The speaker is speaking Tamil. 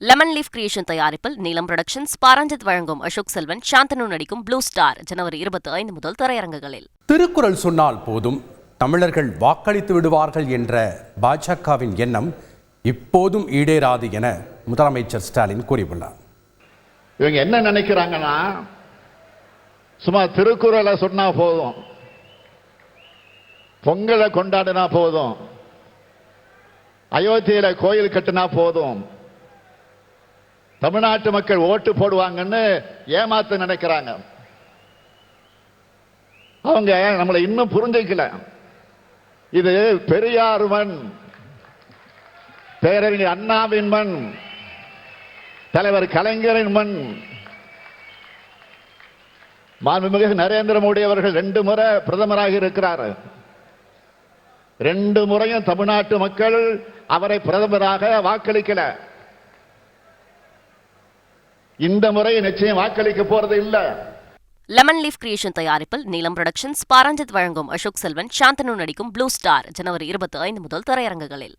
லெமன் லீஃப் கிரியேஷன் தயாரிப்பில் நீலம் புரொடக்ஷன்ஸ், பாரஞ்சித் வழங்கும் அசோக் செல்வன், சாந்தனு நடிக்கும் ப்ளூ ஸ்டார் ஜனவரி 25 முதல் திரையரங்குகளில். திருக்குறள் சொன்னால் போதும் தமிழர்கள் வாக்களித்து விடுவார்கள் என்ற பாஜகவின் எண்ணம் இப்போதும் ஈடேறாது என முதலமைச்சர் ஸ்டாலின் கூறியுள்ளார். இவங்க என்ன நினைக்கிறாங்கன்னா, சும்மா திருக்குறளை சொன்னா போதும், பொங்கலை கொண்டாடினா போதும், அயோத்தியில கோயில் கட்டினா போதும், தமிழ்நாட்டு மக்கள் ஓட்டு போடுவாங்கன்னு ஏமாத்த நினைக்கிறாங்க. அவங்க நம்மளை இன்னும் புரிஞ்சிக்கல. இது பெரியார் மண், பேரறிஞர் அண்ணாவின் மண், தலைவர் கலைஞரின் மண். மாண்புமிகு நரேந்திர மோடி அவர்கள் 2 முறை பிரதமராக இருக்கிறார். 2 முறையும் தமிழ்நாட்டு மக்கள் அவரை பிரதமராக வாக்களிக்கல. இந்த முறை நிச்சயம் வாக்களிக்க போறது இல்ல. லெமன் லீஃப் கிரியேஷன் தயாரிப்பில் நீலம் புரொடக்ஷன்ஸ், பாரஞ்சித் வழங்கும் அசோக் செல்வன், சாந்தனு நடிக்கும் ப்ளூ ஸ்டார் ஜனவரி 25 முதல் திரையரங்குகளில்.